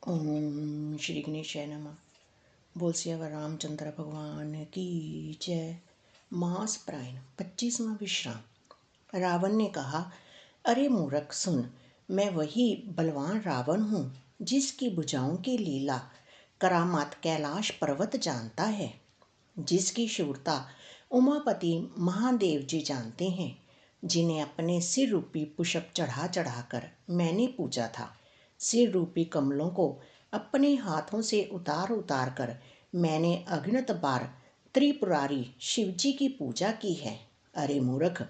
ओम श्री गणेशाय नमः। बोल सियावर रामचंद्र भगवान की जय। मास प्रायण 25वां विश्राम। रावण ने कहा, अरे मूर्ख सुन, मैं वही बलवान रावण हूँ जिसकी भुजाओं की लीला करामात कैलाश पर्वत जानता है, जिसकी शूरता उमापति महादेव जी जानते हैं, जिन्हें अपने सिर रूपी पुष्प चढ़ा चढ़ाकर मैंने पूजा था। सिर रूपी कमलों को अपने हाथों से उतार उतार कर मैंने अगणित बार त्रिपुरारी शिवजी की पूजा की है। अरे मूर्ख,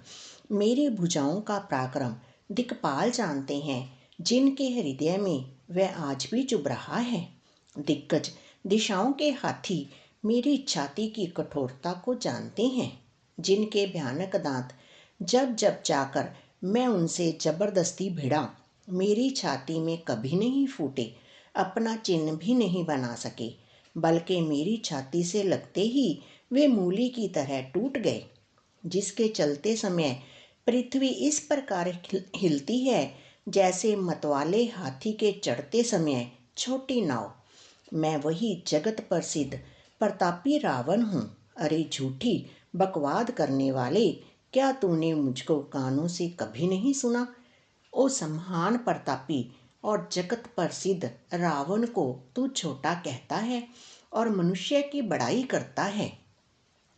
मेरी भुजाओं का पराक्रम दिक्पाल जानते हैं, जिनके हृदय में वह आज भी चुभ रहा है। दिग्गज दिशाओं के हाथी मेरी छाती की कठोरता को जानते हैं, जिनके भयानक दांत जब जब जाकर मैं उनसे जबरदस्ती भिड़ा, मेरी छाती में कभी नहीं फूटे, अपना चिन्ह भी नहीं बना सके, बल्कि मेरी छाती से लगते ही वे मूली की तरह टूट गए। जिसके चलते समय पृथ्वी इस प्रकार हिलती है जैसे मतवाले हाथी के चढ़ते समय छोटी नाव। मैं वही जगत प्रसिद्ध प्रतापी रावण हूँ। अरे झूठी बकवाद करने वाले, क्या तूने मुझको कानों से कभी नहीं सुना? ओ सम्हान प्रतापी और जगत प्रसिद्ध रावण को तू छोटा कहता है और मनुष्य की बड़ाई करता है।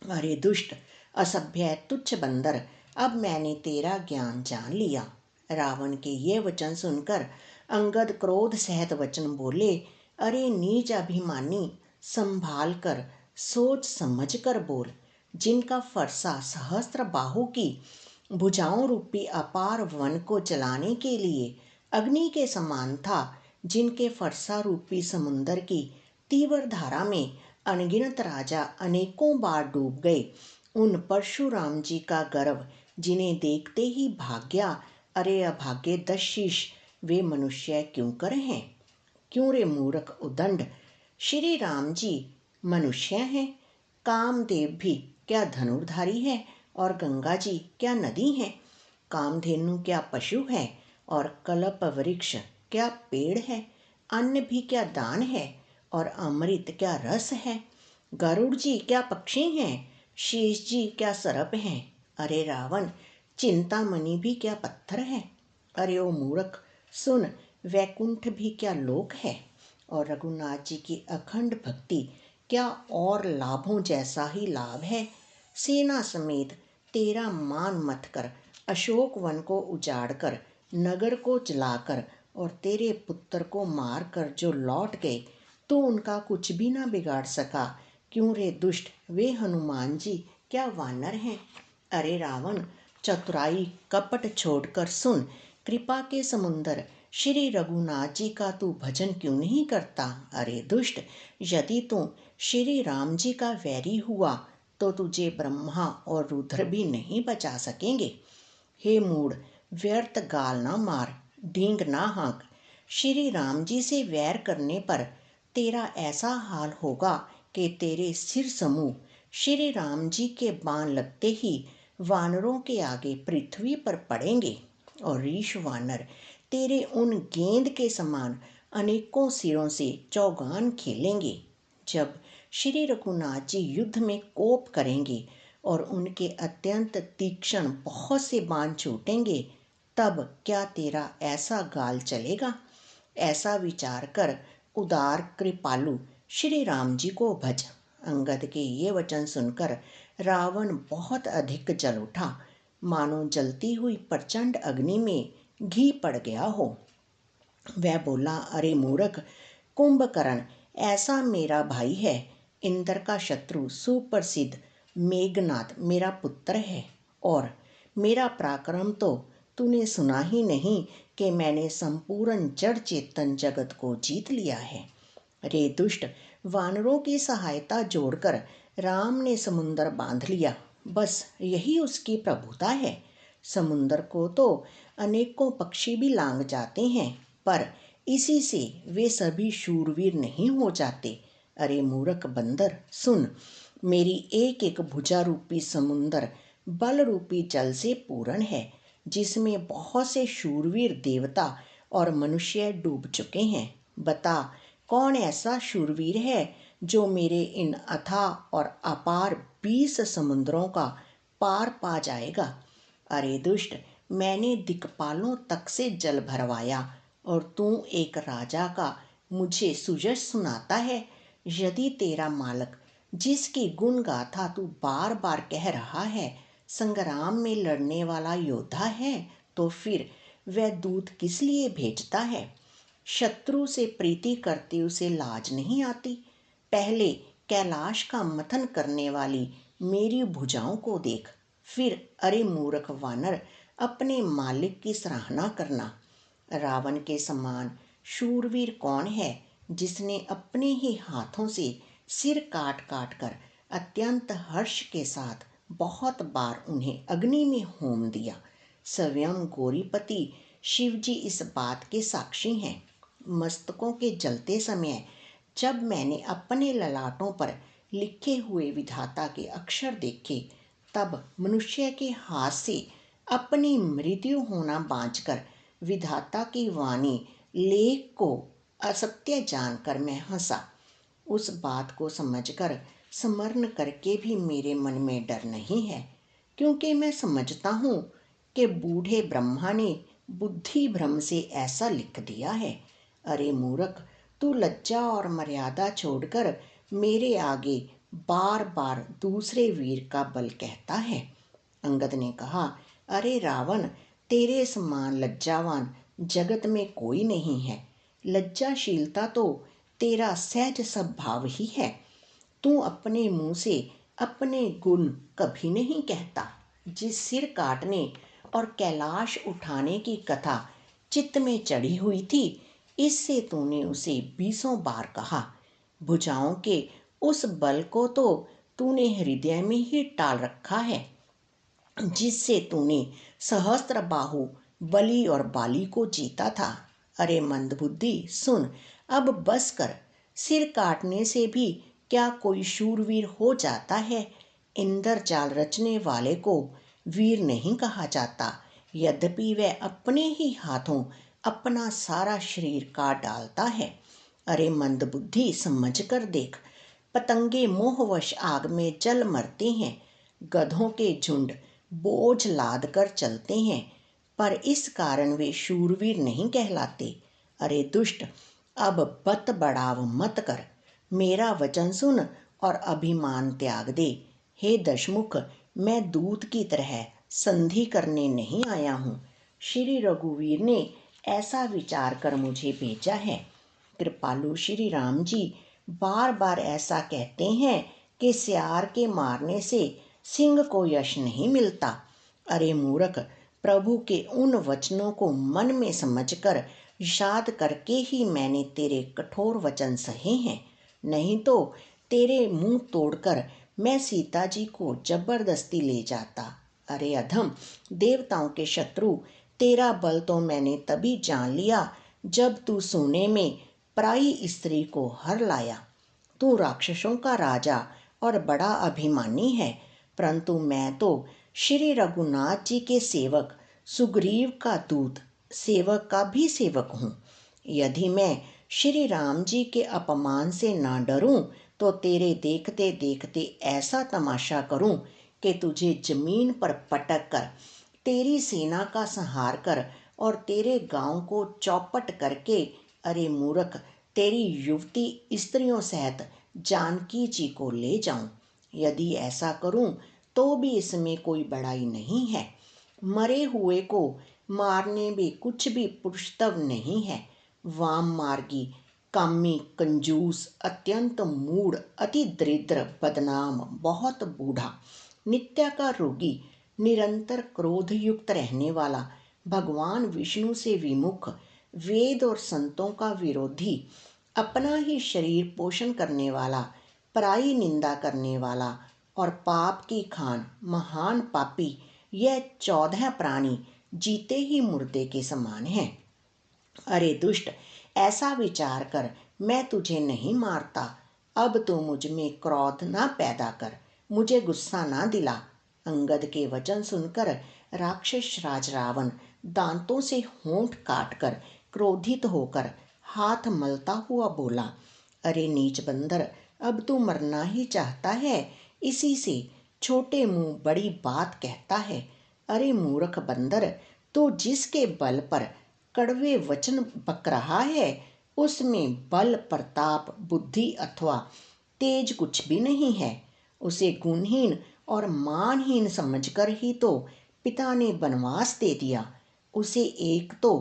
अरे दुष्ट असभ्य तुच्छ बंदर, अब मैंने तेरा ज्ञान जान लिया। रावण के ये वचन सुनकर अंगद क्रोध सहित वचन बोले, अरे नीच अभिमानी, संभाल कर सोच समझ कर बोल। जिनका फरसा सहस्त्र बाहु की भुजाओं रूपी अपार वन को चलाने के लिए अग्नि के समान था, जिनके फरसा रूपी समुन्दर की तीव्र धारा में अनगिनत राजा अनेकों बार डूब गए, उन परशुराम जी का गर्व जिन्हें देखते ही भाग गया। अरे अभागे 10 शीश वे मनुष्य क्यों कर हैं? क्यों रे मूर्ख उदंड, श्री राम जी मनुष्य हैं? कामदेव भी क्या धनुर्धारी है और गंगा जी क्या नदी है? कामधेनु क्या पशु है और कल्प वृक्ष क्या पेड़ है? अन्न भी क्या दान है और अमृत क्या रस है? गरुड़ जी क्या पक्षी हैं? शेष जी क्या सरप हैं? अरे रावण, चिंतामणि भी क्या पत्थर है? अरे ओ मूर्ख सुन, वैकुंठ भी क्या लोक है और रघुनाथ जी की अखंड भक्ति क्या और लाभों जैसा ही लाभ है? सेना समेत तेरा मान मत कर अशोक वन को उजाड़ कर, नगर को जलाकर और तेरे पुत्र को मार कर जो लौट गए, तो उनका कुछ भी ना बिगाड़ सका। क्यों रे दुष्ट, वे हनुमान जी क्या वानर हैं? अरे रावण, चतुराई कपट छोड़कर सुन, कृपा के समुंदर श्री रघुनाथ जी का तू भजन क्यों नहीं करता? अरे दुष्ट, यदि तू श्री राम जी का वैरी हुआ तो तुझे ब्रह्मा और रुद्र भी नहीं बचा सकेंगे। हे मूढ़, व्यर्थ गाल ना मार, ढींग ना हाँक। श्री राम जी से वैर करने पर तेरा ऐसा हाल होगा कि तेरे सिर समूह श्री राम जी के बाण लगते ही वानरों के आगे पृथ्वी पर पड़ेंगे और रीछ वानर तेरे उन गेंद के समान अनेकों सिरों से चौगान खेलेंगे। जब श्री रघुनाथ जी युद्ध में कोप करेंगे और उनके अत्यंत तीक्ष्ण बहुत से बाण छूटेंगे, तब क्या तेरा ऐसा गाल चलेगा? ऐसा विचार कर उदार कृपालु श्री राम जी को भज। अंगद के ये वचन सुनकर रावण बहुत अधिक जल उठा, मानो जलती हुई प्रचंड अग्नि में घी पड़ गया हो। वह बोला, अरे मूर्ख कुंभकर्ण ऐसा मेरा भाई है, इंद्र का शत्रु सुप्रसिद्ध मेघनाथ मेरा पुत्र है, और मेरा पराक्रम तो तूने सुना ही नहीं कि मैंने संपूर्ण जड़ चेतन जगत को जीत लिया है। रे दुष्ट, वानरों की सहायता जोड़कर राम ने समुंदर बांध लिया, बस यही उसकी प्रभुता है। समुंदर को तो अनेकों पक्षी भी लांग जाते हैं, पर इसी से वे सभी शूरवीर नहीं हो जाते। अरे मूर्ख बंदर सुन, मेरी एक एक भुजा रूपी समुंदर बल रूपी जल से पूर्ण है, जिसमें बहुत से शूरवीर देवता और मनुष्य डूब चुके हैं। बता, कौन ऐसा शूरवीर है जो मेरे इन अथाह और अपार 20 समुद्रों का पार पा जाएगा? अरे दुष्ट, मैंने दिक्पालों तक से जल भरवाया और तू एक राजा का मुझे सुजस सुनाता है। यदि तेरा मालक, जिसकी गुण गाथा तू बार बार कह रहा है, संग्राम में लड़ने वाला योद्धा है, तो फिर वह दूत किस लिए भेजता है? शत्रु से प्रीति करते उसे लाज नहीं आती? पहले कैलाश का मथन करने वाली मेरी भुजाओं को देख, फिर अरे मूर्ख वानर, अपने मालिक की सराहना करना। रावण के समान शूरवीर कौन है जिसने अपने ही हाथों से सिर काट काट कर अत्यंत हर्ष के साथ बहुत बार उन्हें अग्नि में होम दिया? स्वयं गौरीपति शिवजी इस बात के साक्षी हैं। मस्तकों के जलते समय जब मैंने अपने ललाटों पर लिखे हुए विधाता के अक्षर देखे, तब मनुष्य के हाथ से अपनी मृत्यु होना बांझकर विधाता की वाणी लेख को असत्य जानकर मैं हंसा। उस बात को समझकर स्मरण करके भी मेरे मन में डर नहीं है, क्योंकि मैं समझता हूँ कि बूढ़े ब्रह्मा ने बुद्धि भ्रम से ऐसा लिख दिया है। अरे मूर्ख, तू लज्जा और मर्यादा छोड़कर मेरे आगे बार बार दूसरे वीर का बल कहता है। अंगद ने कहा, अरे रावण, तेरे समान लज्जावान जगत में कोई नहीं है। लज्जाशीलता तो तेरा सहज स्वभाव ही है। तू अपने मुंह से अपने गुण कभी नहीं कहता। जिस सिर काटने और कैलाश उठाने की कथा चित्त में चढ़ी हुई थी, इससे तूने उसे 20 बार कहा। भुजाओं के उस बल को तो तूने हृदय में ही टाल रखा है, जिससे तूने सहस्त्र बाहु बलि और बाली को जीता था। अरे मंदबुद्धि, सुन, अब बस कर। सिर काटने से भी क्या कोई शूरवीर हो जाता है? इंद्र जाल रचने वाले को वीर नहीं कहा जाता, यद्यपि वह अपने ही हाथों अपना सारा शरीर काट डालता है। अरे मंदबुद्धि, समझ कर देख। पतंगे मोहवश आग में जल मरते हैं, गधों के झुंड बोझ लाद कर चलते हैं, पर इस कारण वे शूरवीर नहीं कहलाते। अरे दुष्ट, अब बत बढ़ाव मत कर, मेरा वचन सुन और अभिमान त्याग दे। हे दशमुख, मैं दूत की तरह संधि करने नहीं आया हूँ। श्री रघुवीर ने ऐसा विचार कर मुझे भेजा है। कृपालु श्री राम जी बार बार ऐसा कहते हैं कि सियार के मारने से सिंह को यश नहीं मिलता। अरे मूर्ख, प्रभु के उन वचनों को मन में समझकर याद करके ही मैंने तेरे कठोर वचन सहे हैं, नहीं तो तेरे मुंह तोड़कर मैं सीता जी को जबरदस्ती ले जाता। अरे अधम, देवताओं के शत्रु, तेरा बल तो मैंने तभी जान लिया जब तू सोने में पराई स्त्री को हर लाया। तू राक्षसों का राजा और बड़ा अभिमानी है, परंतु मैं तो श्री रघुनाथ जी के सेवक सुग्रीव का दूत, सेवक का भी सेवक हूँ। यदि मैं श्री राम जी के अपमान से ना डरूं, तो तेरे देखते देखते ऐसा तमाशा करूं कि तुझे जमीन पर पटक कर, तेरी सेना का संहार कर और तेरे गांव को चौपट करके, अरे मूर्ख, तेरी युवती स्त्रियों सहित जानकी जी को ले जाऊं। यदि ऐसा करूं तो भी इसमें कोई बड़ाई नहीं है। मरे हुए को मारने में कुछ भी पुरुषत्व नहीं है। वाम मार्गी, कामी, कंजूस, अत्यंत मूढ़, अति दरिद्र, बदनाम, बहुत बूढ़ा, नित्य का रोगी, निरंतर क्रोध युक्त रहने वाला, भगवान विष्णु से विमुख, वेद और संतों का विरोधी, अपना ही शरीर पोषण करने वाला, पराई निंदा करने वाला और पाप की खान महान पापी, यह 14 प्राणी जीते ही मुर्दे के समान हैं। अरे दुष्ट, ऐसा विचार कर, मैं तुझे नहीं मारता। अब तो मुझ में क्रोध ना पैदा कर, मुझे गुस्सा ना दिला। अंगद के वचन सुनकर राक्षस राज रावण दांतों से होंठ काटकर क्रोधित होकर हाथ मलता हुआ बोला, अरे नीच बंदर, अब तू मरना ही चाहता है, इसी से छोटे मुंह बड़ी बात कहता है। अरे मूर्ख बंदर, तू जिसके बल पर कड़वे वचन बक रहा है, उसमें बल, प्रताप, बुद्धि अथवा तेज कुछ भी नहीं है। उसे गुणहीन और मानहीन समझकर ही तो पिता ने वनवास दे दिया। उसे एक तो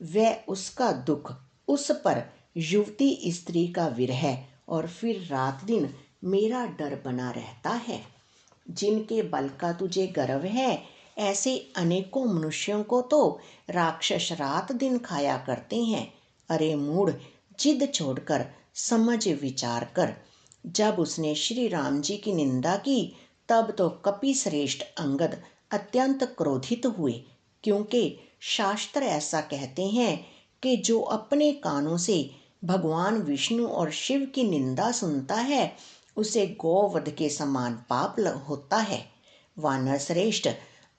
वह उसका दुख, उस पर युवती स्त्री का विरह, और फिर रात दिन मेरा डर बना रहता है। जिनके बल का तुझे गर्व है, ऐसे अनेकों मनुष्यों को तो राक्षस रात दिन खाया करते हैं। अरे मूढ़, जिद छोड़कर समझ विचार कर। जब उसने श्री राम जी की निंदा की, तब तो कपि श्रेष्ठ अंगद अत्यंत क्रोधित हुए, क्योंकि शास्त्र ऐसा कहते हैं कि जो अपने कानों से भगवान विष्णु और शिव की निंदा सुनता है, उसे गौवध के समान पाप होता है। वानर श्रेष्ठ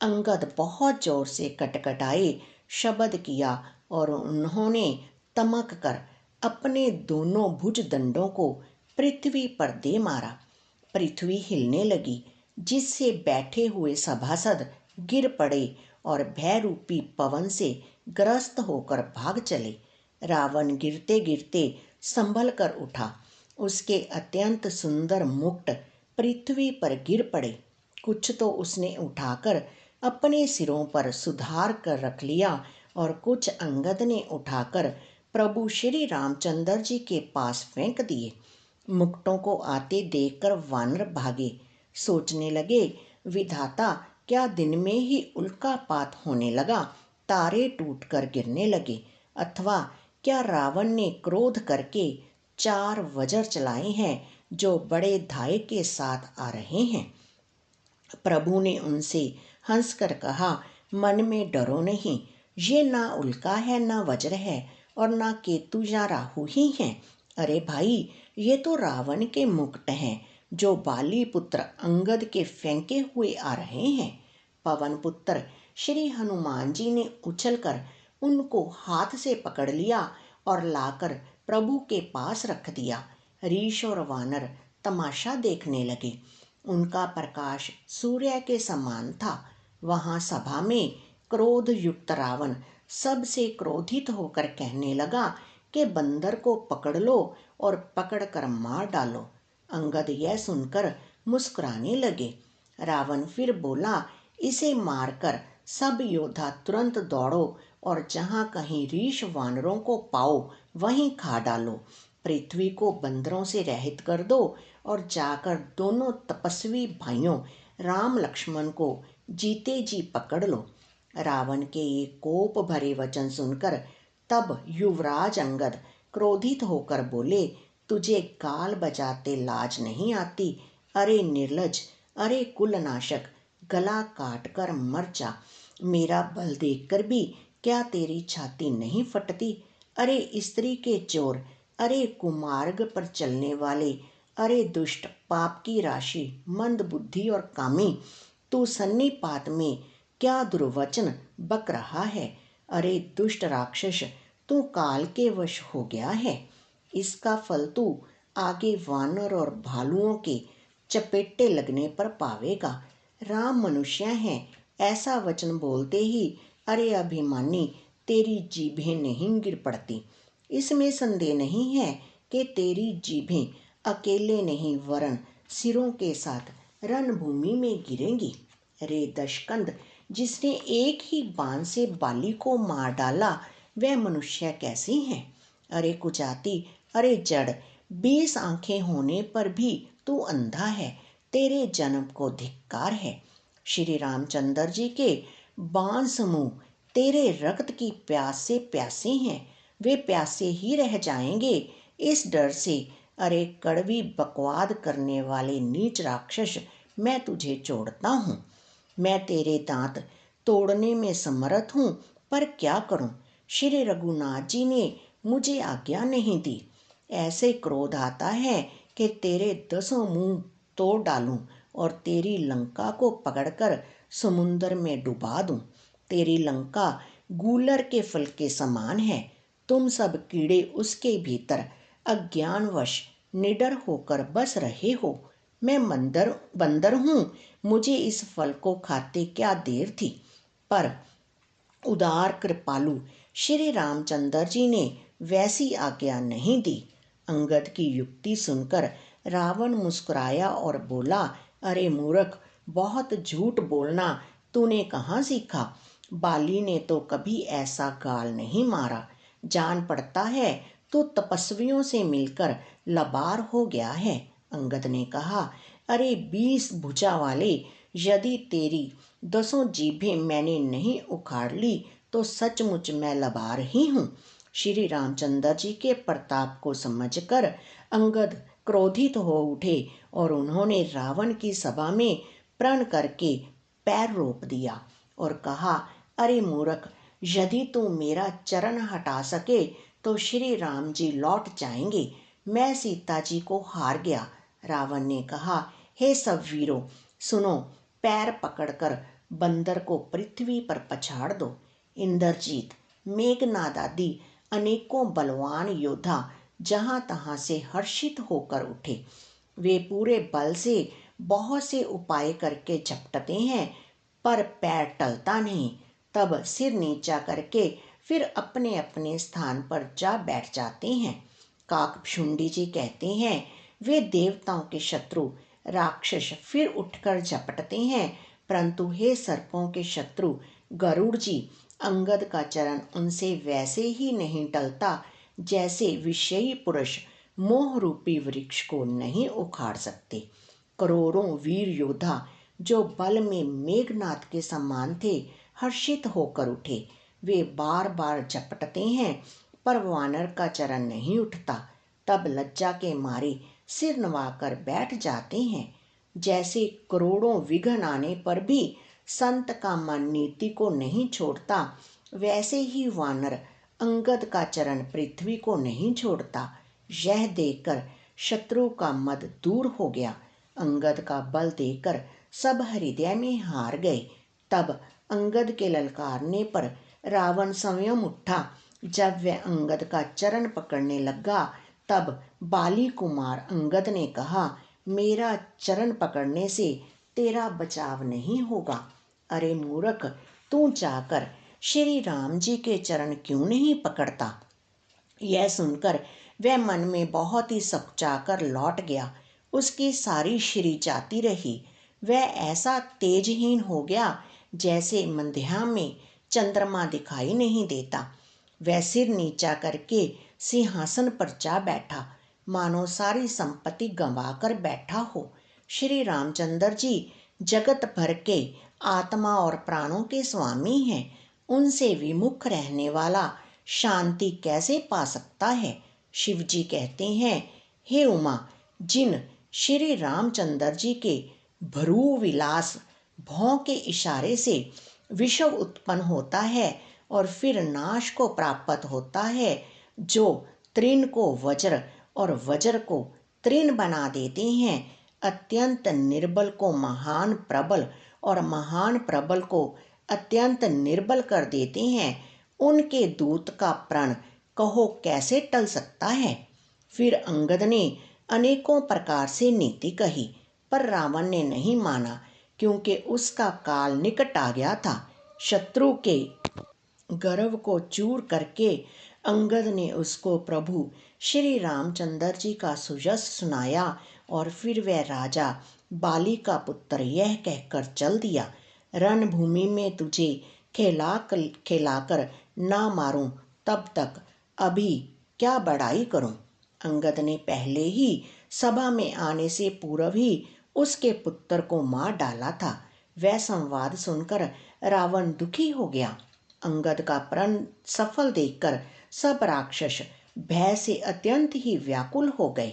अंगद बहुत जोर से कटकटाए, शब्द किया, और उन्होंने तमक कर अपने दोनों भुज दंडों को पृथ्वी पर दे मारा। पृथ्वी हिलने लगी, जिससे बैठे हुए सभासद गिर पड़े और भयरूपी पवन से ग्रस्त होकर भाग चले। रावण गिरते गिरते संभल कर उठा। उसके अत्यंत सुंदर मुकुट पृथ्वी पर गिर पड़े। कुछ तो उसने उठाकर अपने सिरों पर सुधार कर रख लिया, और कुछ अंगद ने उठाकर प्रभु श्री रामचंद्र जी के पास फेंक दिए। मुकुटों को आते देखकर वानर भागे। सोचने लगे, विधाता, क्या दिन में ही उल्कापात होने लगा, तारे टूटकर गिरने लगे, अथवा क्या रावण ने क्रोध करके 4 वज्र चलाए हैं, जो बड़े धाय के साथ आ रहे हैं। प्रभु ने उनसे हंसकर कहा, मन में डरो नहीं, ये ना उल्का है, ना वज्र है, और ना केतु या राहु ही हैं। अरे भाई, ये तो रावण के मुकुट हैं, जो बाली पुत्र अंगद के फेंके हुए आ रहे हैं। पवन पुत्र श्री हनुमान जी ने उछलकर उनको हाथ से पकड़ लिया और लाकर प्रभु के पास रख दिया। ऋष और वानर तमाशा देखने लगे। उनका प्रकाश सूर्य के समान था। वहां सभा में क्रोध युक्त रावण सबसे क्रोधित होकर कहने लगा कि बंदर को पकड़ लो और पकड़कर मार डालो। अंगद यह सुनकर मुस्कुराने लगे। रावण फिर बोला, इसे मारकर सब योद्धा तुरंत दौड़ो और जहां कहीं ऋष वानरों को पाओ, वहीं खा डालो। पृथ्वी को बंदरों से रहित कर दो और जाकर दोनों तपस्वी भाइयों राम लक्ष्मण को जीते जी पकड़ लो। रावण के ये कोप भरे वचन सुनकर तब युवराज अंगद क्रोधित होकर बोले, तुझे गाल बजाते लाज नहीं आती? अरे निर्लज, अरे कुलनाशक, गला काट कर मर जा। मेरा बल देखकर भी क्या तेरी छाती नहीं फटती? अरे स्त्री के चोर, अरे कुमार्ग पर चलने वाले, अरे दुष्ट, पाप की राशि, मंद बुद्धि और कामी, तू सन्निपात में क्या दुर्वचन बक रहा है? अरे दुष्ट राक्षस, तू काल के वश हो गया है। इसका फल तू आगे वानर और भालुओं के चपेटे लगने पर पावेगा। राम मनुष्य हैं, ऐसा वचन बोलते ही अरे अभिमानी, तेरी जीभें नहीं गिर पड़ती। इसमें संदेह नहीं है कि तेरी जीभें अकेले नहीं वरन सिरों के साथ रणभूमि में गिरेंगी। रे दशकंद, जिसने एक ही बाण से बाली को मार डाला, वह मनुष्य कैसी हैं? अरे कुजाती, अरे जड़, 20 आंखें होने पर भी तू अंधा है। तेरे जन्म को धिक्कार है। श्री रामचंद्र जी के बाण समूह तेरे रक्त की प्यास से प्यासे हैं। वे प्यासे ही रह जाएंगे, इस डर से। अरे कड़वी बकवाद करने वाले नीच राक्षस, मैं तुझे छोड़ता हूँ। मैं तेरे दांत तोड़ने में समर्थ हूँ, पर क्या करूँ? श्री रघुनाथ जी ने मुझे आज्ञा नहीं दी। ऐसे क्रोध आता है कि तेरे 10 मुंह तोड़ डालूं और तेरी लंका को पकड़कर समुंदर में डुबा दूं। तेरी लंका गूलर के फल के समान है। तुम सब कीड़े उसके भीतर अज्ञानवश निडर होकर बस रहे हो। मैं बंदर हूँ, मुझे इस फल को खाते क्या देर थी। पर उदार कृपालु श्री रामचंद्र जी ने वैसी आज्ञा नहीं दी। अंगद की युक्ति सुनकर रावण मुस्कुराया और बोला, अरे मूर्ख, बहुत झूठ बोलना तूने कहाँ सीखा। बाली ने तो कभी ऐसा गाल नहीं मारा। जान पड़ता है तू तपस्वियों से मिलकर लबार हो गया है। अंगद ने कहा, अरे 20 भुजा वाले, यदि तेरी 10 जीभें मैंने नहीं उखाड़ ली तो सचमुच मैं लबार ही हूँ। श्री रामचंद्र जी के प्रताप को समझकर अंगद क्रोधित हो उठे और उन्होंने रावण की सभा में प्रण करके पैर रोप दिया और कहा, अरे मूर्ख, यदि तू मेरा चरण हटा सके तो श्री राम जी लौट जाएंगे। मैं सीता जी को हार गया। रावण ने कहा, हे सब वीरों सुनो, पैर पकड़कर बंदर को पृथ्वी पर पछाड़ दो। इंद्रजीत, मेघनाद आदि अनेकों बलवान योद्धा जहां तहां से हर्षित होकर उठे। वे पूरे बल से बहुत से उपाय करके झपटते हैं, पर पैर टलता नहीं। तब सिर नीचा करके फिर अपने अपने स्थान पर जा बैठ जाते हैं। काकभुंडी जी कहते हैं, वे देवताओं के शत्रु राक्षस फिर उठकर झपटते हैं, परंतु हे सर्पों के शत्रु गरुड़ जी, अंगद का चरण उनसे वैसे ही नहीं टलता जैसे विषयी पुरुष मोह रूपी वृक्ष को नहीं उखाड़ सकते। करोड़ों वीर योद्धा जो बल में मेघनाद के समान थे हर्षित होकर उठे। वे बार बार झपटते हैं, पर वानर का चरण नहीं उठता। तब लज्जा के मारे सिर नवाकर बैठ जाते हैं। जैसे करोड़ों विघ्न आने पर भी संत का मन नीति को नहीं छोड़ता, वैसे ही वानर अंगद का चरण पृथ्वी को नहीं छोड़ता। यह देखकर शत्रु का मद दूर हो गया। अंगद का बल देखकर सब हृदय में हार गए। तब अंगद के ललकारने पर रावण स्वयं उठा। जब वह अंगद का चरण पकड़ने लगा तब बाली कुमार अंगद ने कहा, मेरा चरण पकड़ने से तेरा बचाव नहीं होगा। अरे मूर्ख, तू जाकर श्री राम जी के चरण क्यों नहीं पकड़ता। यह सुनकर वह मन में बहुत ही सकुचाकर लौट गया। उसकी सारी श्री जाती रही। वह ऐसा तेजहीन हो गया जैसे मंध्या में चंद्रमा दिखाई नहीं देता। वह सिर नीचा करके सिंहासन पर जा बैठा, मानो सारी संपत्ति गंवाकर बैठा हो। श्री रामचंद्र जी जगत भर के आत्मा और प्राणों के स्वामी हैं। उनसे विमुख रहने वाला शांति कैसे पा सकता है। शिव जी कहते हैं, हे उमा, जिन श्री रामचंद्र जी के भ्रू विलास भौं के इशारे से विषव उत्पन्न होता है और फिर नाश को प्राप्त होता है, जो तृण को वज्र और वज्र को तृण बना देते हैं, अत्यंत निर्बल को महान प्रबल और महान प्रबल को अत्यंत निर्बल कर देते हैं, उनके दूत का प्रण कहो कैसे टल सकता है। फिर अंगद ने अनेकों प्रकार से नीति कही, पर रावण ने नहीं माना, क्योंकि उसका काल निकट आ गया था। शत्रु के गर्व को चूर करके अंगद ने उसको प्रभु श्री रामचंद्र जी का सुजस सुनाया और फिर वह राजा बाली का पुत्र यह कहकर चल दिया, रणभूमि में तुझे खिलाकर ना मारूं तब तक अभी क्या बड़ाई करूं। अंगद ने पहले ही सभा में आने से पूर्व ही उसके पुत्र को मार डाला था। वह संवाद सुनकर रावण दुखी हो गया। अंगद का प्रण सफल देखकर सब राक्षस भय से अत्यंत ही व्याकुल हो गए।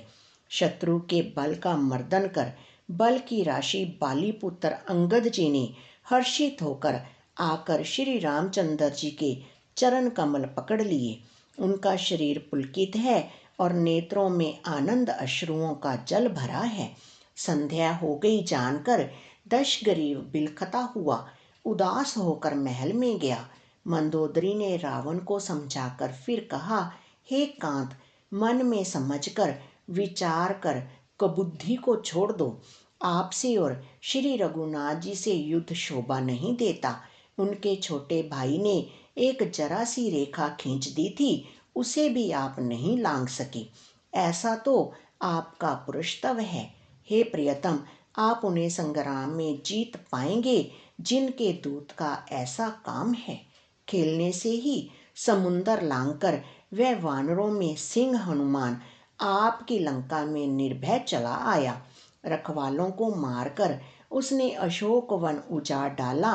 शत्रु के बल का मर्दन कर बल की राशि बाली पुत्र अंगद जी ने हर्षित होकर आकर श्री रामचंद्र जी के चरण कमल पकड़ लिए। उनका शरीर पुलकित है और नेत्रों में आनंद अश्रुओं का जल भरा है। संध्या हो गई जानकर दशग्रीव बिलखता हुआ उदास होकर महल में गया। मंदोदरी ने रावण को समझाकर फिर कहा, हे कांत, मन में समझकर विचार कर कुबुद्धि को छोड़ दो। आपसे और श्री रघुनाथ जी से युद्ध शोभा नहीं देता। उनके छोटे भाई ने एक जरा सी रेखा खींच दी थी, उसे भी आप नहीं लांघ सके। ऐसा तो आपका पुरुषत्व है। हे प्रियतम, आप उन्हें संग्राम में जीत पाएंगे जिनके दूत का ऐसा काम है। खेलने से ही समुंदर लांघकर वह वानरों में सिंह हनुमान आपकी लंका में निर्भय चला आया। रखवालों को मारकर उसने अशोक वन उजाड़ डाला।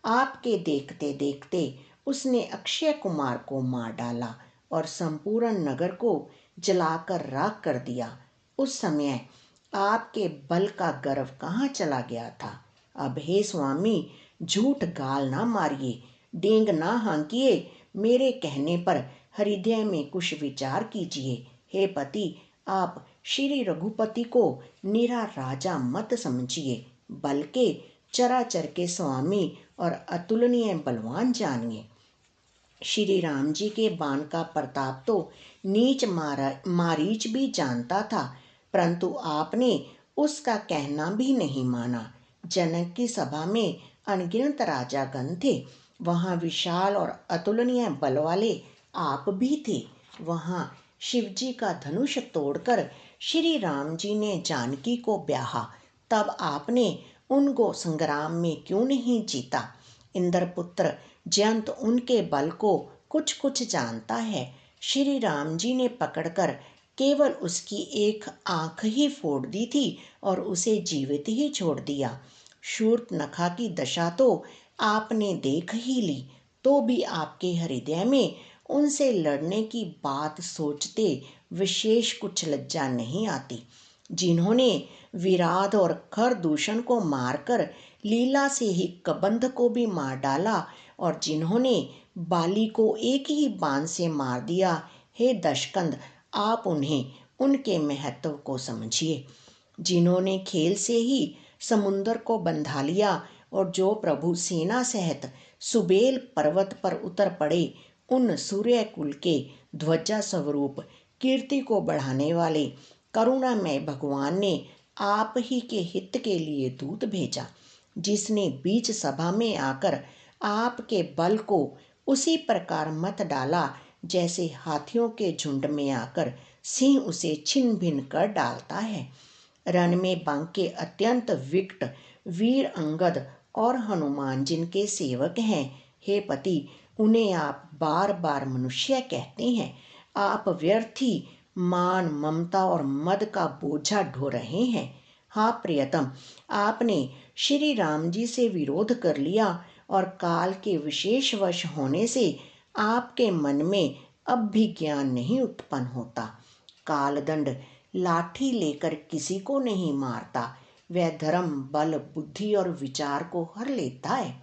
आपके देखते देखते उसने अक्षय कुमार को मार डाला और संपूर्ण नगर को जलाकर राख कर दिया। उस समय आपके बल का गर्व कहाँ चला गया था। अब हे स्वामी, झूठ गाल ना मारिए, डींग ना हाँकिए। मेरे कहने पर हृदय में कुछ विचार कीजिए। हे पति, आप श्री रघुपति को निरा राजा मत समझिए, बल्कि चराचर के स्वामी और अतुलनीय बलवान जानिए। श्री राम जी के बाण का प्रताप तो नीच मारीच भी जानता था, परंतु आपने उसका कहना भी नहीं माना। जनक की सभा में अनगिनत राजागण थे, वहाँ विशाल और अतुलनीय बल वाले आप भी थे। वहाँ शिवजी का धनुष तोड़कर श्री राम जी ने जानकी को ब्याहा, तब आपने उनको संग्राम में क्यों नहीं जीता। इंद्रपुत्र जयंत उनके बल को कुछ कुछ जानता है। श्री राम जी ने पकड़कर केवल उसकी एक आंख ही फोड़ दी थी और उसे जीवित ही छोड़ दिया। शूर्पणखा की दशा तो आपने देख ही ली, तो भी आपके हृदय में उनसे लड़ने की बात सोचते विशेष कुछ लज्जा नहीं आती। जिन्होंने विराध और खरदूषण को मारकर लीला से ही कबंध को भी मार डाला और जिन्होंने बाली को एक ही बाण से मार दिया, हे दशकंद, आप उन्हें उनके महत्व को समझिए। जिन्होंने खेल से ही समुंदर को बंधा लिया और जो प्रभु सेना सहित सुबेल पर्वत पर उतर पड़े, उन सूर्यकुल के ध्वजा स्वरूप कीर्ति को बढ़ाने वाले करुणामय भगवान ने आप ही के हित के लिए दूत भेजा, जिसने बीच सभा में आकर आपके बल को उसी प्रकार मत डाला जैसे हाथियों के झुंड में आकर सिंह उसे छिन्न भिन्न कर डालता है। रण में बांके अत्यंत विकट वीर अंगद और हनुमान जिनके सेवक हैं, हे पति, उन्हें आप बार बार मनुष्य कहते हैं। आप व्यर्थ ही मान, ममता और मद का बोझा ढो रहे हैं। हाँ प्रियतम, आपने श्री राम जी से विरोध कर लिया और काल के विशेष वश होने से आपके मन में अब भी ज्ञान नहीं उत्पन्न होता। कालदंड लाठी लेकर किसी को नहीं मारता, वह धर्म, बल, बुद्धि और विचार को हर लेता है।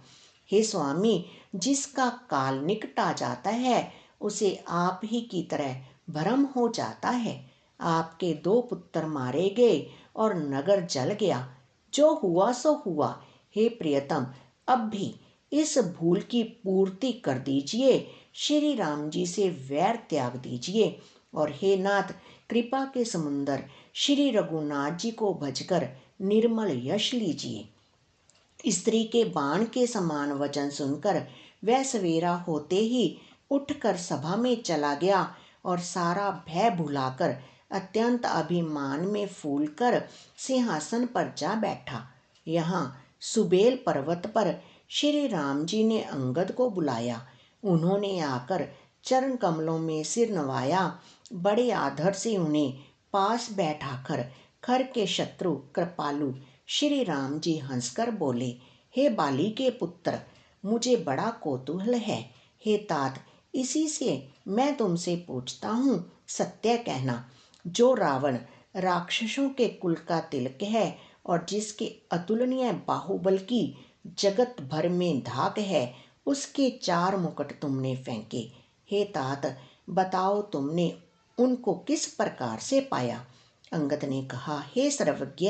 हे स्वामी, जिसका काल निकट आ जाता है उसे आप ही की तरह भ्रम हो जाता है। आपके 2 पुत्र मारे गए और नगर जल गया। जो हुआ सो हुआ। हे प्रियतम, अब भी इस भूल की पूर्ति कर दीजिए। श्री राम जी से वैर त्याग दीजिए और हे नाथ, कृपा के समुंदर श्री रघुनाथ जी को भजकर निर्मल यश लीजिए। स्त्री के बाण के समान वचन सुनकर वह सवेरा होते ही उठकर सभा में चला गया और सारा भय भुलाकर अत्यंत अभिमान में फूलकर सिंहासन पर जा बैठा। यहाँ सुबेल पर्वत पर श्री राम जी ने अंगद को बुलाया। उन्होंने आकर चरण कमलों में सिर नवाया। बड़े आदर से उन्हें पास बैठाकर खर के शत्रु कृपालु श्री राम जी हंसकर बोले, हे बाली के पुत्र, मुझे बड़ा कौतूहल है। हे तात, इसी से मैं तुमसे पूछता हूँ, सत्य कहना। जो रावण राक्षसों के कुल का तिलक है और जिसके अतुलनीय बाहुबल की जगत भर में धाक है, उसके 4 मुकुट तुमने फेंके। हे तात, बताओ तुमने उनको किस प्रकार से पाया। अंगद ने कहा, हे सर्वज्ञ,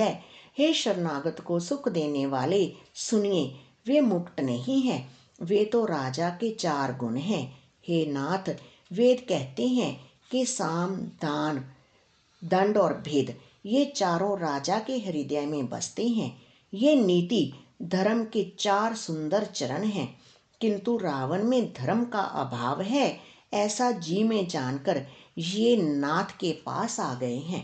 हे शरणागत को सुख देने वाले, सुनिए, वे मुकुट नहीं है, वे तो राजा के 4 गुण हैं। हे नाथ, वेद कहते हैं कि साम, दान, दंड और भेद, ये चारों राजा के हृदय में बसते हैं। ये नीति धर्म के 4 सुंदर चरण हैं। किंतु रावण में धर्म का अभाव है, ऐसा जी में जानकर ये नाथ के पास आ गए हैं।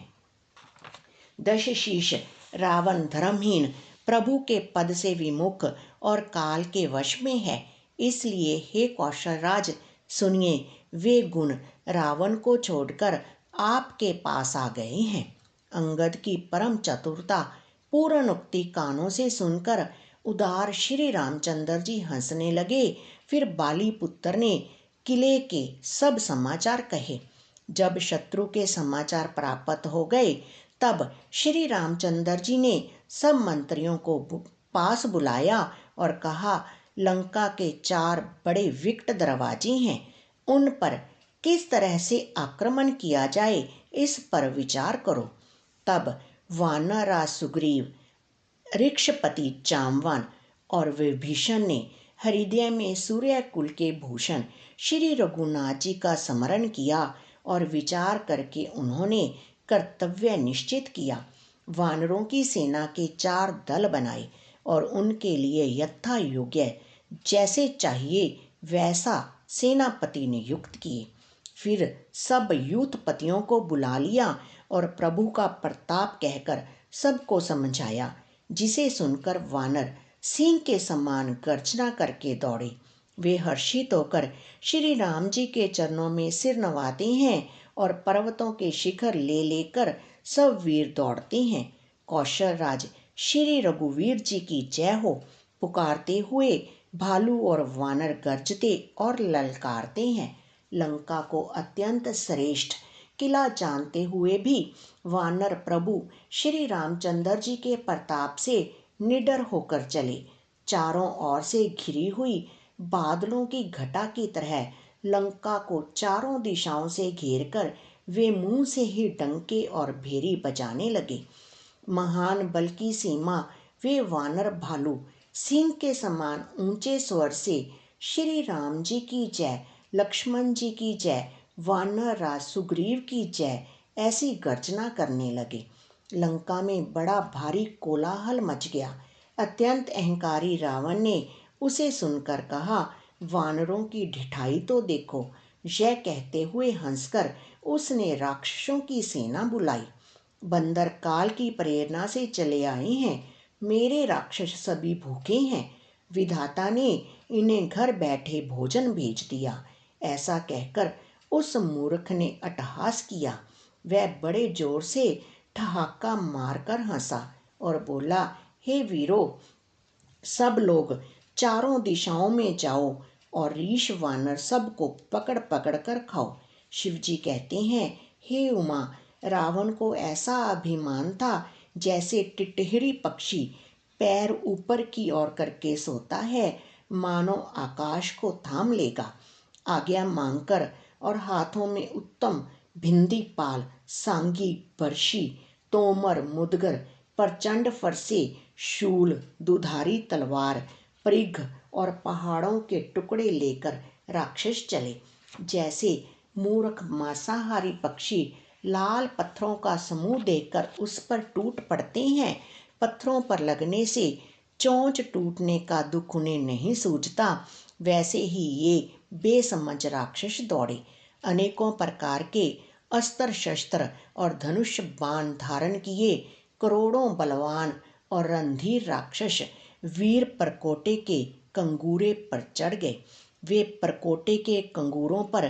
दशशीष रावण धर्महीन, प्रभु के पद से विमुख और काल के वश में है। इसलिए हे कौशलराज, सुनिए, वे गुण रावण को छोड़कर आपके पास आ गए हैं। अंगद की परम चतुरता पूर्ण उक्ति कानों से सुनकर उदार श्री रामचंद्र जी हंसने लगे। फिर बाली पुत्र ने किले के सब समाचार कहे। जब शत्रु के समाचार प्राप्त हो गए, तब श्री रामचंद्र जी ने सब मंत्रियों को पास बुलाया और कहा, लंका के 4 बड़े विकट दरवाजे हैं, उन पर किस तरह से आक्रमण किया जाए, इस पर विचार करो। तब वानरराज सुग्रीव, ऋक्षपति जाम्बवान और विभीषण ने हृदय में सूर्यकुल के भूषण श्री रघुनाथ जी का स्मरण किया और विचार करके उन्होंने कर्तव्य निश्चित किया। वानरों की सेना के 4 दल बनाए और उनके लिए यथा योग्य जैसे चाहिए वैसा सेनापति नियुक्त किए। फिर सब यूथपतियों को बुला लिया और प्रभु का प्रताप कहकर सबको समझाया, जिसे सुनकर वानर सिंह के समान गर्जना करके दौड़े। वे हर्षित होकर श्री राम जी के चरणों में सिर नवाते हैं और पर्वतों के शिखर ले लेकर सब वीर दौड़ते हैं। कौशलराज श्री रघुवीर जी की जय हो पुकारते हुए भालू और वानर गर्जते और ललकारते हैं। लंका को अत्यंत श्रेष्ठ किला जानते हुए भी वानर प्रभु श्री रामचंद्र जी के प्रताप से निडर होकर चले। चारों ओर से घिरी हुई बादलों की घटा की तरह लंका को चारों दिशाओं से घेरकर वे मुंह से ही डंके और भेरी बजाने लगे। महान बल की सीमा वे वानर भालू सिंह के समान ऊंचे स्वर से श्री राम जी की जय, लक्ष्मण जी की जय, वानर राज सुग्रीव की जय, ऐसी गर्जना करने लगे। लंका में बड़ा भारी कोलाहल मच गया। अत्यंत अहंकारी रावण ने उसे सुनकर कहा, वानरों की ढिठाई तो देखो। यह कहते हुए हंसकर उसने राक्षसों की सेना बुलाई। बंदर काल की प्रेरणा से चले आए हैं। मेरे राक्षस सभी भूखे हैं। विधाता ने इन्हें घर बैठे भोजन भेज दिया। ऐसा कहकर उस मूर्ख ने अट्टहास किया। वह बड़े जोर से ठहाका मारकर हंसा और बोला, हे वीरों, सब लोग चारों दिशाओं में जाओ और रीछ वानर सबको पकड़ पकड़ कर खाओ। शिवजी कहते हैं, हे उमा, रावण को ऐसा अभिमान था जैसे टिटहरी पक्षी पैर ऊपर की ओर करके सोता है, मानो आकाश को थाम लेगा। आज्ञा मांगकर और हाथों में उत्तम भिंदी पाल, सांगी, बर्शी, तोमर, मुदगर, प्रचंड फरसे, शूल, दुधारी तलवार, परिघ और पहाड़ों के टुकड़े लेकर राक्षस चले। जैसे मूर्ख मांसाहारी पक्षी लाल पत्थरों का समूह देखकर उस पर टूट पड़ते हैं, पत्थरों पर लगने से चोंच टूटने का दुख उन्हें नहीं सूझता, वैसे ही ये बेसमझ राक्षस दौड़े। अनेकों प्रकार के अस्त्र शस्त्र और धनुष बाण धारण किए करोड़ों बलवान और रणधीर राक्षस वीर परकोटे के कंगूरे पर चढ़ गए। वे परकोटे के कंगूरों पर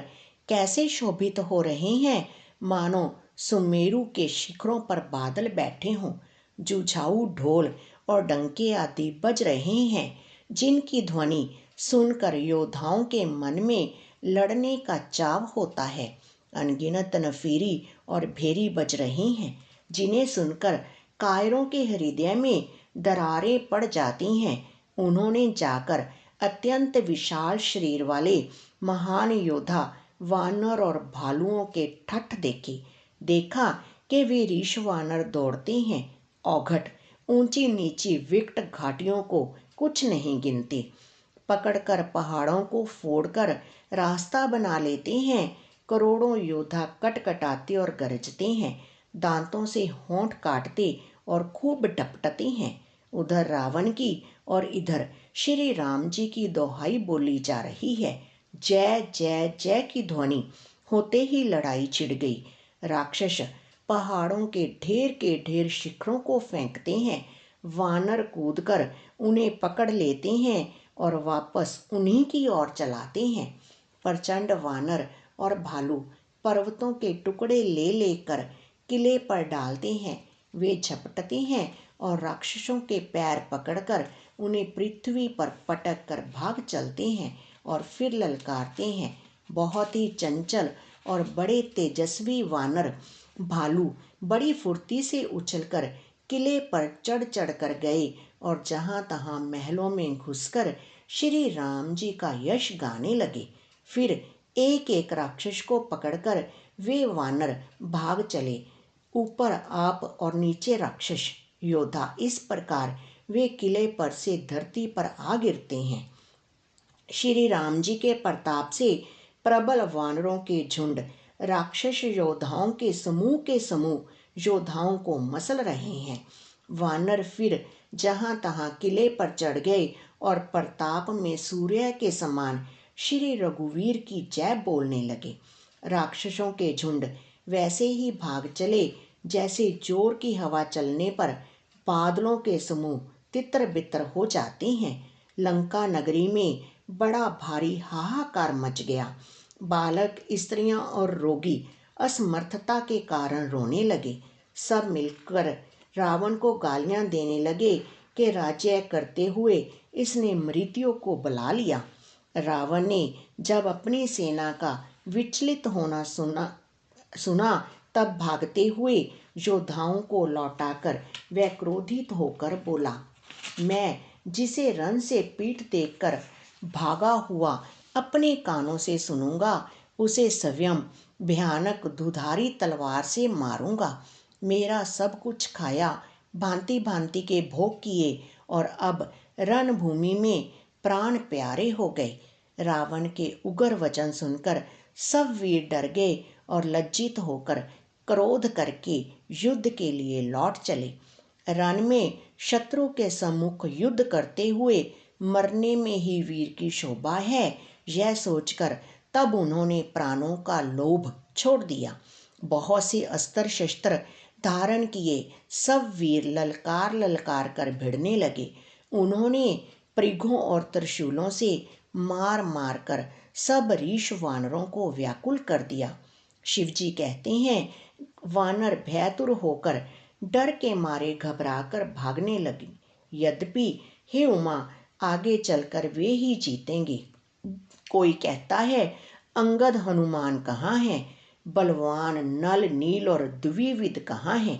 कैसे शोभित हो रहे हैं, मानो सुमेरु के शिखरों पर बादल बैठे हों। जुझाऊ ढोल और डंके आदि बज रहे हैं, जिनकी ध्वनि सुनकर योद्धाओं के मन में लड़ने का चाव होता है। अनगिनत नफीरी और भेरी बज रहे हैं, जिन्हें सुनकर कायरों के हृदय में दरारें पड़ जाती हैं। उन्होंने जाकर अत्यंत विशाल शरीर वाले महान योद्धा वानर और भालुओं के ठठ देखे। देखा कि वे रीछ वानर दौड़ते हैं, औघट ऊंची नीची विकट घाटियों को कुछ नहीं गिनते। पकड़कर पहाड़ों को फोड़कर रास्ता बना लेते हैं। करोड़ों योद्धा कटकटाते और गरजते हैं, दांतों से होंठ काटते और खूब टपटते हैं। उधर रावण की और इधर श्री राम जी की दोहाई बोली जा रही है। जय जय जय की ध्वनि होते ही लड़ाई छिड़ गई। राक्षस पहाड़ों के ढेर शिखरों को फेंकते हैं। वानर कूदकर उन्हें पकड़ लेते हैं और वापस उन्हीं की ओर चलाते हैं। प्रचंड वानर और भालू पर्वतों के टुकड़े ले लेकर किले पर डालते हैं। वे झपटते हैं और राक्षसों के पैर पकड़कर उन्हें पृथ्वी पर पटक कर भाग चलते हैं और फिर ललकारते हैं। बहुत ही चंचल और बड़े तेजस्वी वानर भालू बड़ी फुर्ती से उछलकर किले पर चढ़ चढ़ कर गए और जहाँ तहाँ महलों में घुसकर श्री राम जी का यश गाने लगे। फिर एक एक राक्षस को पकड़कर वे वानर भाग चले। ऊपर आप और नीचे राक्षस योद्धा, इस प्रकार वे किले पर से धरती पर आ गिरते हैं। श्री राम जी के प्रताप से प्रबल वानरों के झुंड राक्षस योद्धाओं के समूह योद्धाओं को मसल रहे हैं। वानर फिर जहां तहां किले पर चढ़ गए और प्रताप में सूर्य के समान श्री रघुवीर की जय बोलने लगे। राक्षसों के झुंड वैसे ही भाग चले जैसे जोर की हवा चलने पर बादलों के समूह तितर बितर हो जाते हैं। लंका नगरी में बड़ा भारी हाहाकार मच गया। बालक, स्त्रियां और रोगी असमर्थता के कारण रोने लगे। सब मिलकर रावण को गालियां देने लगे कि राज्य करते हुए इसने मृत्यु को बुला लिया। रावण ने जब अपनी सेना का विचलित होना सुना तब भागते हुए योद्धाओं को लौटाकर वह क्रोधित होकर बोला, मैं जिसे रण से पीठ देखकर भागा हुआ अपने कानों से सुनूंगा, उसे स्वयं भयानक दुधारी तलवार से मारूंगा। मेरा सब कुछ खाया, भांति भांति के भोग किए और अब रणभूमि में प्राण प्यारे हो गए। रावण के उग्र वचन सुनकर सब वीर डर गए और लज्जित होकर क्रोध करके युद्ध के लिए लौट चले। रण में शत्रु के सम्मुख युद्ध करते हुए मरने में ही वीर की शोभा है, यह सोचकर तब उन्होंने प्राणों का लोभ छोड़ दिया। बहुत से अस्त्र शस्त्र धारण किए सब वीर ललकार ललकार कर भिड़ने लगे। उन्होंने पृगों और त्रिशूलों से मार मार कर सब ऋष वानरों को व्याकुल कर दिया। शिवजी कहते हैं, वानर भयतुर होकर डर के मारे घबराकर भागने लगे। यद्यपि हे उमा, आगे चलकर वे ही जीतेंगे। कोई कहता है, अंगद हनुमान कहाँ हैं? बलवान नल नील और द्विविद कहाँ हैं?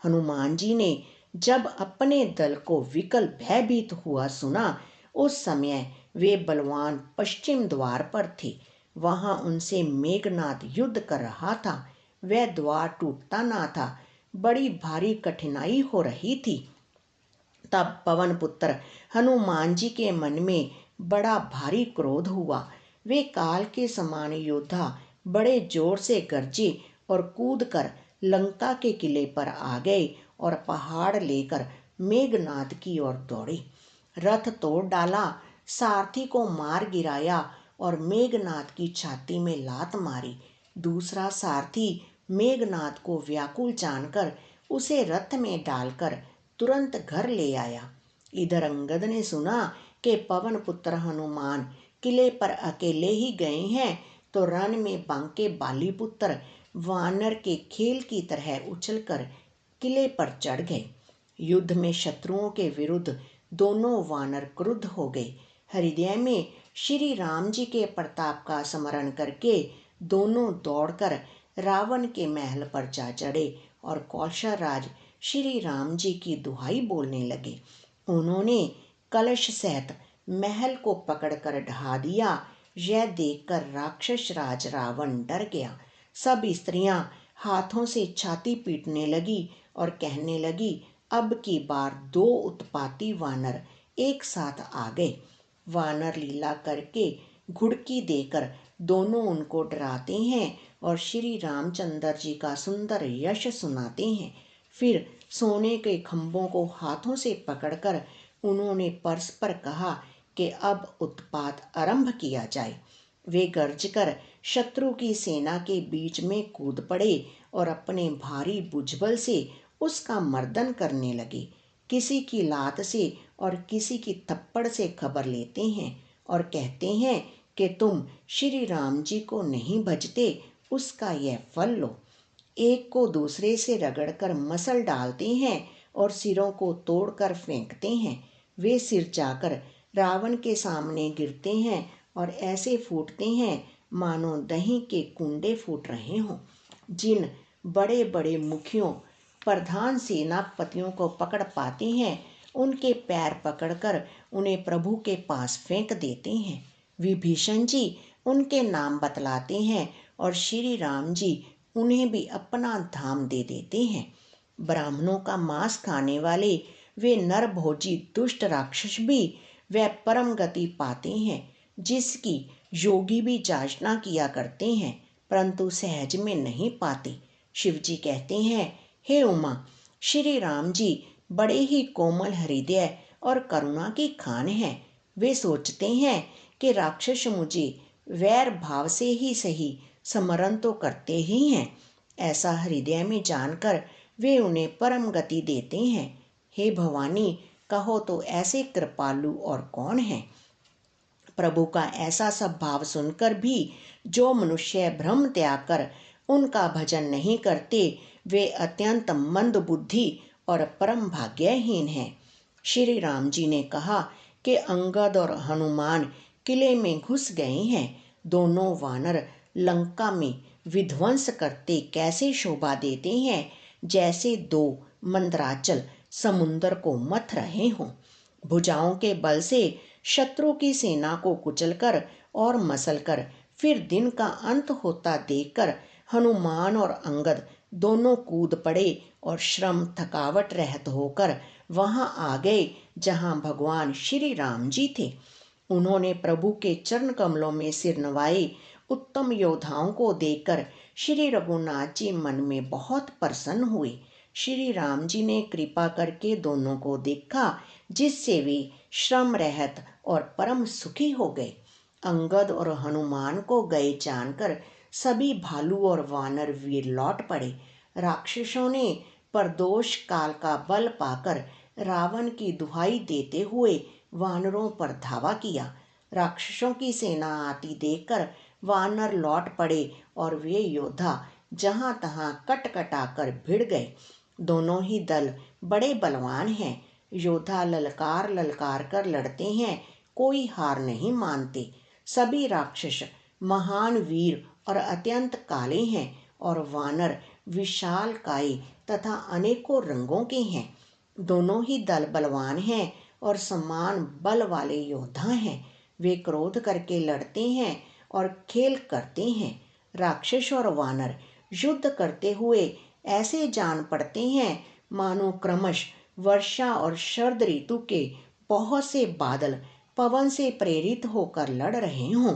हनुमान जी ने जब अपने दल को विकल भयभीत हुआ सुना, उस समय वे बलवान पश्चिम द्वार पर थे। वहां उनसे मेघनाद युद्ध कर रहा था। वह द्वार टूटता ना था, बड़ी भारी कठिनाई हो रही थी। तब पवन पुत्र हनुमान जी के मन में बड़ा भारी क्रोध हुआ। वे काल के समान योद्धा बड़े जोर से गरजे और कूदकर लंका के किले पर आ गए और पहाड़ लेकर मेघनाद की ओर दौड़े। रथ तोड़ डाला, सारथी को मार गिराया और मेघनाद की छाती में लात मारी। दूसरा सारथी मेघनाद को व्याकुल जानकर उसे रथ में डालकर तुरंत घर ले आया। इधर अंगद ने सुना कि पवन पुत्र हनुमान किले पर अकेले ही गए हैं, तो रण में बांके बाली पुत्र वानर के खेल की तरह उछलकर किले पर चढ़ गए। युद्ध में शत्रुओं के विरुद्ध दोनों वानर क्रुद्ध हो गए। हृदय में श्री राम जी के प्रताप का स्मरण करके दोनों दौड़कर रावण के महल पर जा चढ़े और कौशल राज श्री राम जी की दुहाई बोलने लगे। उन्होंने कलश सहित महल को पकड़कर ढा दिया। यह देखकर राक्षस राज रावण डर गया। सब स्त्रियां हाथों से छाती पीटने लगी और कहने लगी, अब की बार दो उत्पाती वानर एक साथ आ गए। वानर लीला करके घुड़की देकर दोनों उनको डराते हैं और श्री रामचंद्र जी का सुंदर यश सुनाते हैं। फिर सोने के खंभों को हाथों से पकड़कर उन्होंने परस्पर कहा कि अब उत्पात आरंभ किया जाए। वे गरजकर शत्रु की सेना के बीच में कूद पड़े और अपने भारी भुजबल से उसका मर्दन करने लगे। किसी की लात से और किसी की थप्पड़ से खबर लेते हैं और कहते हैं कि तुम श्री राम जी को नहीं भजते, उसका यह फल लो। एक को दूसरे से रगड़कर मसल डालते हैं और सिरों को तोड़कर फेंकते हैं। वे सिर जाकर रावण के सामने गिरते हैं और ऐसे फूटते हैं मानो दही के कुंडे फूट रहे हों। जिन बड़े बड़े मुखियों प्रधान सेनापतियों को पकड़ पाते हैं, उनके पैर पकड़कर उन्हें प्रभु के पास फेंक देते हैं। विभीषण जी उनके नाम बतलाते हैं और श्री राम जी उन्हें भी अपना धाम दे देते हैं। ब्राह्मणों का मांस खाने वाले वे नरभोजी दुष्ट राक्षस भी वह परम गति पाते हैं जिसकी योगी भी याचना किया करते हैं, परंतु सहज में नहीं पाते। शिव जी कहते हैं, हे उमा, श्री राम जी बड़े ही कोमल हृदय और करुणा की खान हैं। वे सोचते हैं कि राक्षस मुझे वैर भाव से ही सही स्मरण तो करते ही हैं। ऐसा हृदय में जानकर वे उन्हें परम गति देते हैं। हे भवानी, कहो तो ऐसे कृपालु और कौन है। प्रभु का ऐसा सब भाव सुनकर भी जो मनुष्य भ्रम त्याग कर उनका भजन नहीं करते, वे अत्यंत मंद बुद्धि और परम भाग्यहीन हैं। श्री राम जी ने कहा कि अंगद और हनुमान किले में घुस गए हैं। दोनों वानर लंका में विध्वंस करते कैसे शोभा देते हैं, जैसे दो मंदराचल समुंदर को मथ रहे हों। भुजाओं के बल से शत्रु की सेना को कुचलकर और मसलकर फिर दिन का अंत होता देखकर हनुमान और अंगद दोनों कूद पड़े और श्रम थकावट रहित होकर वहां आ गए जहां भगवान श्री राम जी थे। उन्होंने प्रभु के चरण कमलों में सिर नवाए। उत्तम योद्धाओं को देखकर श्री रघुनाथ जी मन में बहुत प्रसन्न हुए। श्री राम जी ने कृपा करके दोनों को देखा, जिससे वे श्रम रहित और परम सुखी हो गए। अंगद और हनुमान को गए जानकर सभी भालू और वानर वीर लौट पड़े। राक्षसों ने परदोष काल का बल पाकर रावण की दुहाई देते हुए वानरों पर धावा किया। राक्षसों की सेना आती देखकर वानर लौट पड़े और वे योद्धा जहां तहां कटकटाकर भिड़ गए। दोनों ही दल बड़े बलवान हैं। योद्धा ललकार ललकार कर लड़ते हैं, कोई हार नहीं मानते। सभी राक्षस महान वीर और अत्यंत काले हैं और वानर विशाल काय तथा अनेकों रंगों के हैं। दोनों ही दल बलवान हैं और समान बल वाले योद्धा हैं। वे क्रोध करके लड़ते हैं और खेल करते हैं। राक्षस और वानर युद्ध करते हुए ऐसे जान पड़ते हैं मानो क्रमश वर्षा और शरद ऋतु के बहुत से बादल पवन से प्रेरित होकर लड़ रहे हों।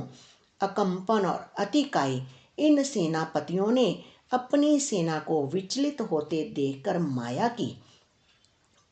अकंपन और अतिकाय इन सेनापतियों ने अपनी सेना को विचलित होते देखकर माया की।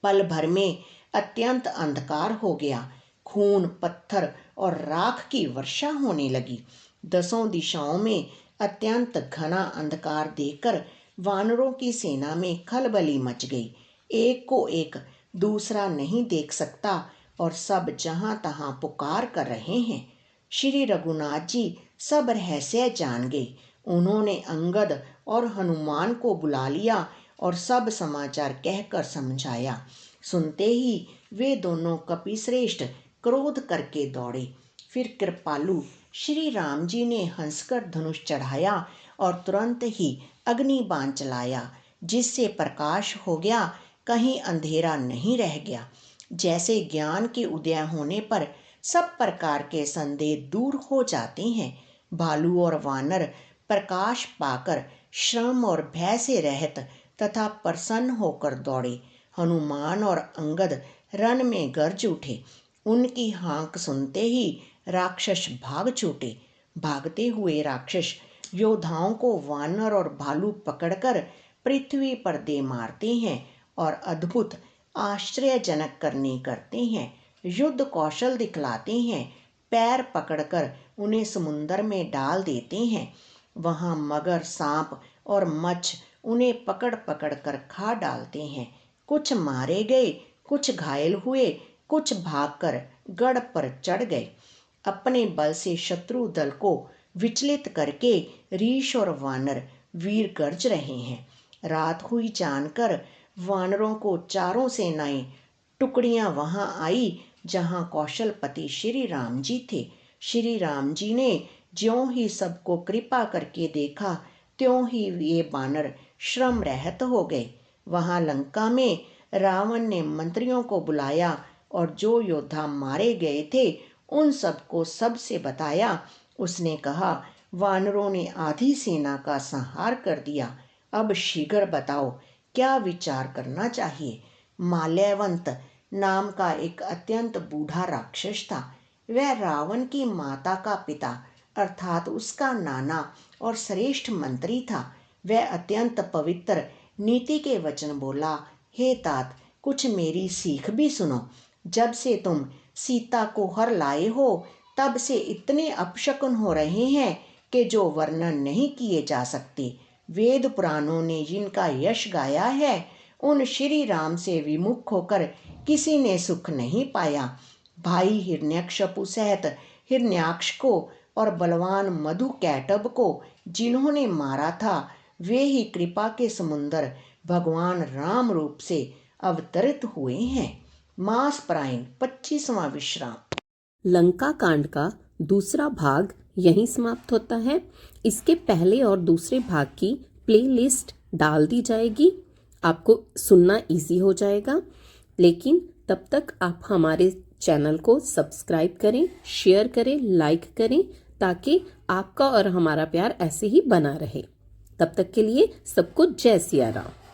पल भर में अत्यंत अंधकार हो गया। खून, पत्थर और राख की वर्षा होने लगी। दसों दिशाओं में अत्यंत घना अंधकार देखकर वानरों की सेना में खलबली मच गई। एक को एक दूसरा नहीं देख सकता और सब जहां तहां पुकार कर रहे हैं। श्री रघुनाथ जी सब रहस्य जान गए। उन्होंने अंगद और हनुमान को बुला लिया और सब समाचार कहकर समझाया। सुनते ही वे दोनों कपिश्रेष्ठ क्रोध करके दौड़े। फिर कृपालु श्री राम जी ने हंसकर धनुष चढ़ाया और तुरंत ही अग्नि बाण चलाया, जिससे प्रकाश हो गया, कहीं अंधेरा नहीं रह गया। जैसे ज्ञान के उदय होने पर सब प्रकार के संदेह दूर हो जाते हैं, भालू और वानर प्रकाश पाकर श्रम और भय से रहित तथा प्रसन्न होकर दौड़े। हनुमान और अंगद रण में गरज उठे। उनकी हाँक सुनते ही राक्षस भाग छूटे। भागते हुए राक्षस योद्धाओं को वानर और भालू पकड़कर पृथ्वी पर दे मारते हैं और अद्भुत आश्चर्यजनक करने करते हैं। युद्ध कौशल दिखलाते हैं। पैर पकड़कर उन्हें समुंदर में डाल देते हैं। वहाँ मगर, सांप और मच्छ उन्हें पकड़ पकड़ कर खा डालते हैं। कुछ मारे गए, कुछ घायल हुए, कुछ भागकर गढ़ पर चढ़ गए। अपने बल से शत्रु दल को विचलित करके रीछ और वानर वीर गर्ज रहे हैं। रात हुई जानकर वानरों को चारों सेनाएं टुकड़ियां वहां आई जहां कौशलपति श्री राम जी थे। श्री राम जी ने ज्यों ही सबको कृपा करके देखा, त्यों ही ये बानर श्रम रहित हो गए। वहां लंका में रावण ने मंत्रियों को बुलाया और जो योद्धा मारे गए थे उन सबको सबसे बताया। उसने कहा, वानरों ने आधी सेना का संहार कर दिया। अब शीघ्र बताओ क्या विचार करना चाहिए। माल्यवंत नाम का एक अत्यंत बूढ़ा राक्षस था। वह रावण की माता का पिता अर्थात उसका नाना और श्रेष्ठ मंत्री था। वह अत्यंत पवित्र नीति के वचन बोला, हे तात, कुछ मेरी सीख भी सुनो। जब से तुम सीता को हर लाए हो तब से इतने अपशकुन हो रहे हैं कि जो वर्णन नहीं किए जा सकते। वेद पुराणों ने जिनका यश गाया है उन श्री राम से विमुख होकर किसी ने सुख नहीं पाया। भाई हिरण्यकश्यपु सहित हिरण्याक्ष को और बलवान मधु कैटभ को जिन्होंने मारा था वे ही कृपा के समुंदर भगवान राम रूप से अवतरित हुए हैं। मास प्रायण 25वां विश्राम। लंका कांड का दूसरा भाग यहीं समाप्त होता है। इसके पहले और दूसरे भाग की प्लेलिस्ट डाल दी जाएगी, आपको सुनना इजी हो जाएगा। लेकिन तब तक आप हमारे चैनल को सब्सक्राइब करें, शेयर करें, लाइक करें, ताकि आपका और हमारा प्यार ऐसे ही बना रहे। तब तक के लिए सबको जय सिया राम।